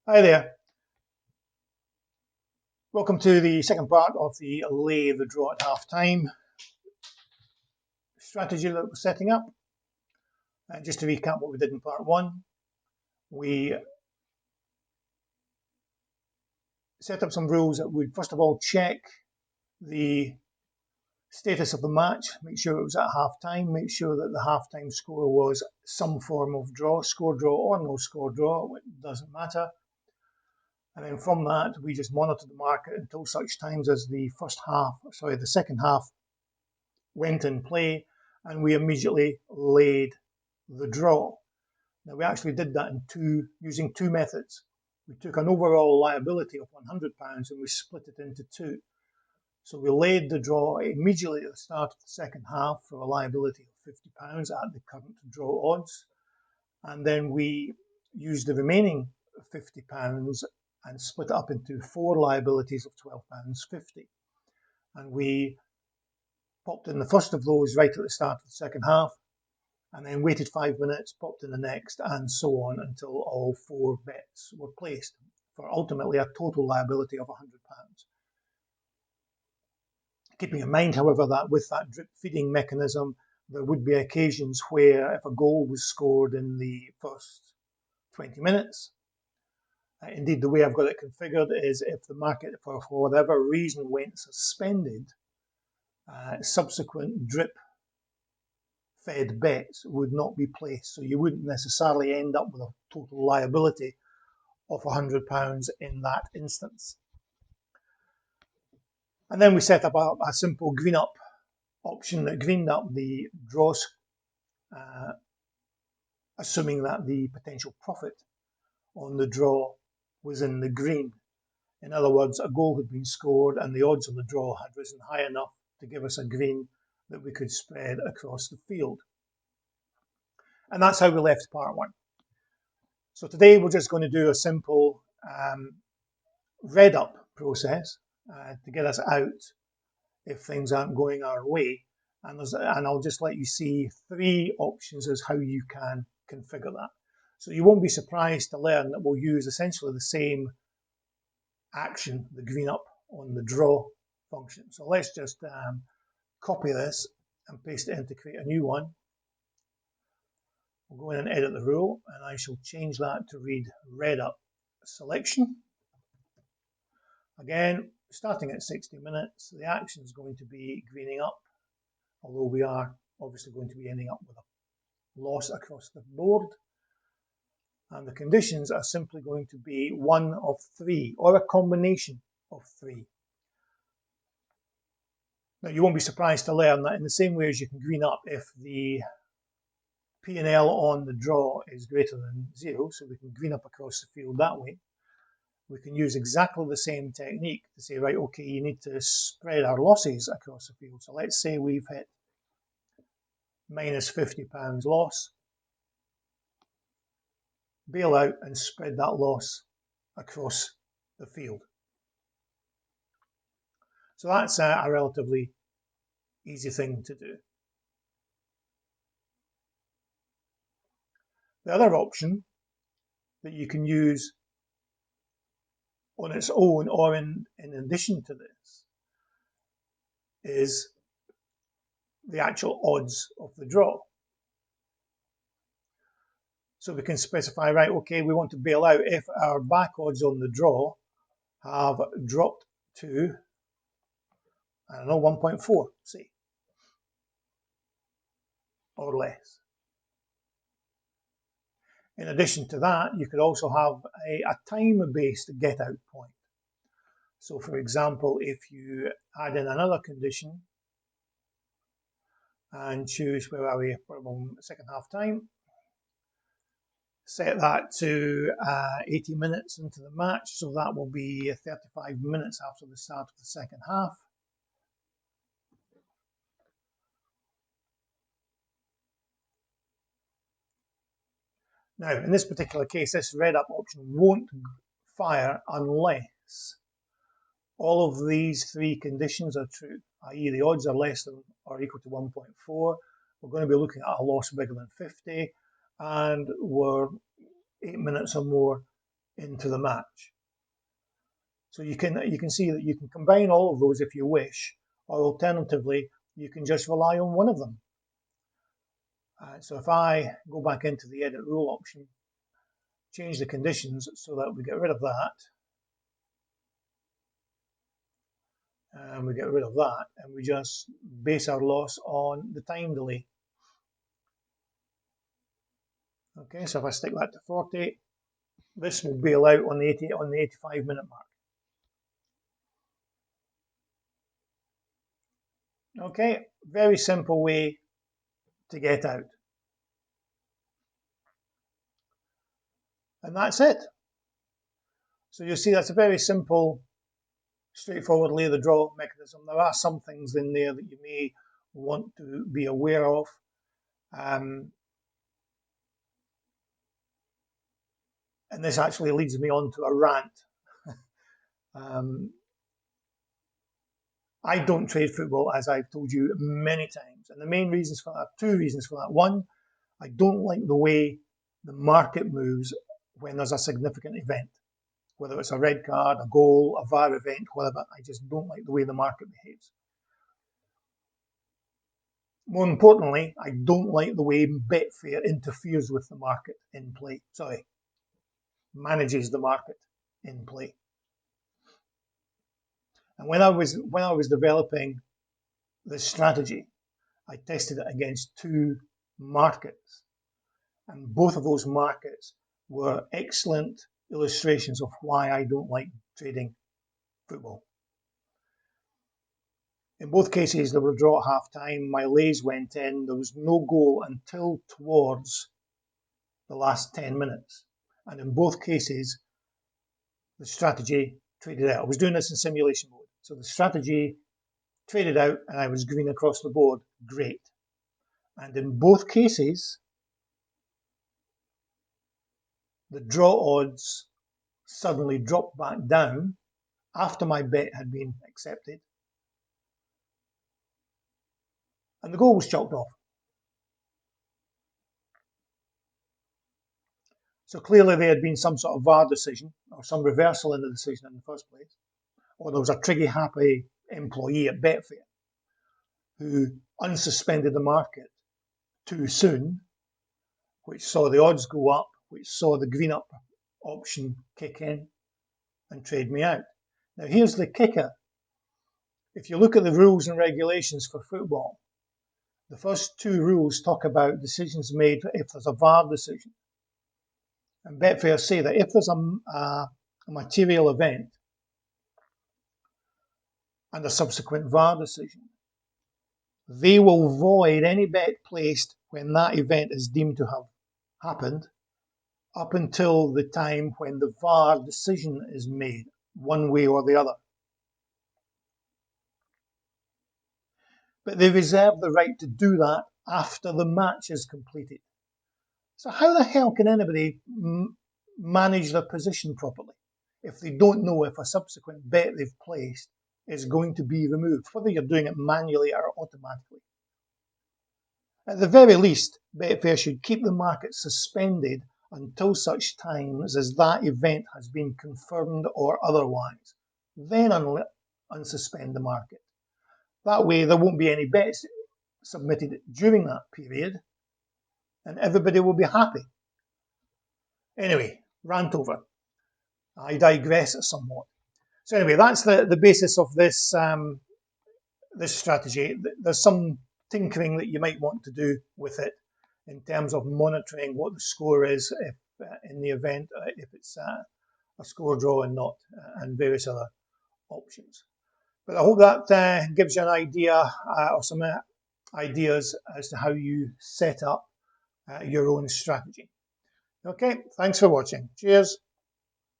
Hi there. Welcome to the second part of the lay the draw at half time strategy that we're setting up. Just to recap what we did in part one, we set up some rules that would first of all check the status of the match, make sure it was at half time, make sure that the half time score was some form of draw, score draw or no score draw, it doesn't matter. And then from that, we just monitor the market until such times as the second half went in play, and we immediately laid the draw. Now, we actually did that using two methods. We took an overall liability of £100 and we split it into two. So we laid the draw immediately at the start of the second half for a liability of £50 at the current draw odds. And then we used the remaining £50 and split it up into four liabilities of £12.50. And we popped in the first of those right at the start of the second half, and then waited 5 minutes, popped in the next, and so on until all four bets were placed, for ultimately a total liability of £100. Keeping in mind, however, that with that drip feeding mechanism, there would be occasions where if a goal was scored in the first 20 minutes, indeed the way I've got it configured is if the market for whatever reason went suspended, subsequent drip fed bets would not be placed, so you wouldn't necessarily end up with a total liability of £100 in that instance. And then we set up a simple green up option that greened up the draws, assuming that the potential profit on the draw was in the green. In other words, a goal had been scored and the odds on the draw had risen high enough to give us a green that we could spread across the field. And that's how we left part one. So today we're just going to do a simple red up process to get us out if things aren't going our way. And I'll just let you see three options as how you can configure that. So you won't be surprised to learn that we'll use essentially the same action, the green up on the draw function. So let's just copy this and paste it in to create a new one. We'll go in and edit the rule, and I shall change that to read red up selection. Again, starting at 60 minutes, the action is going to be greening up, although we are obviously going to be ending up with a loss across the board. And the conditions are simply going to be one of three, or a combination of three. Now, you won't be surprised to learn that in the same way as you can green up if the P&L on the draw is greater than 0, so we can green up across the field that way. We can use exactly the same technique to say, right, okay, you need to spread our losses across the field. So let's say we've hit minus £50 loss. Bail out and spread that loss across the field. So that's a relatively easy thing to do. The other option that you can use on its own or in addition to this is the actual odds of the draw. So we can specify, right, okay, we want to bail out if our back odds on the draw have dropped to, I don't know, 1.4, say, or less. In addition to that, you could also have a time-based get-out point. So, for example, if you add in another condition and choose, where are we, second half time, set that to 80 minutes into the match, so that will be 35 minutes after the start of the second half. Now, in this particular case, this red up option won't fire unless all of these three conditions are true, i.e. the odds are less than or equal to 1.4, we're going to be looking at a loss bigger than 50, and we're 8 minutes or more into the match. So you can see that you can combine all of those if you wish, or alternatively, you can just rely on one of them. So if I go back into the edit rule option, change the conditions so that we get rid of that, and we get rid of that, and we just base our loss on the time delay. Okay, so if I stick that to 40, this will bail out on the 85-minute mark. Okay, very simple way to get out. And that's it. So you see that's a very simple, straightforward lay the draw mechanism. There are some things in there that you may want to be aware of. And this actually leads me on to a rant. I don't trade football, as I've told you many times. And the main reasons for that, two reasons for that. One, I don't like the way the market moves when there's a significant event, whether it's a red card, a goal, a VAR event, whatever. I just don't like the way the market behaves. More importantly, I don't like the way Betfair interferes with the market in play. Sorry, manages the market in play. And when I was developing this strategy, I tested it against two markets, and both of those markets were excellent illustrations of why I don't like trading football. In both cases, there were a draw at half time. My lays went in. There was no goal until towards the last 10 minutes. And in both cases, the strategy traded out. I was doing this in simulation mode. So the strategy traded out and I was green across the board. Great. And in both cases, the draw odds suddenly dropped back down after my bet had been accepted. And the goal was chalked off. So clearly there had been some sort of VAR decision or some reversal in the decision in the first place. Or there was a triggy-happy employee at Betfair who unsuspended the market too soon, which saw the odds go up, which saw the green up option kick in and trade me out. Now here's the kicker. If you look at the rules and regulations for football, the first two rules talk about decisions made if there's a VAR decision. And Betfair say that if there's a material event and a subsequent VAR decision, they will void any bet placed when that event is deemed to have happened up until the time when the VAR decision is made, one way or the other. But they reserve the right to do that after the match is completed. So how the hell can anybody manage their position properly if they don't know if a subsequent bet they've placed is going to be removed, whether you're doing it manually or automatically? At the very least, Betfair should keep the market suspended until such times as that event has been confirmed or otherwise. Then unsuspend the market. That way there won't be any bets submitted during that period and everybody will be happy. Anyway, rant over. I digress somewhat. So anyway, that's the basis of this this strategy. There's some tinkering that you might want to do with it in terms of monitoring what the score is if in the event if it's a score draw and not, and various other options. But I hope that gives you an idea or some ideas as to how you set up your own strategy. Okay, thanks for watching. Cheers.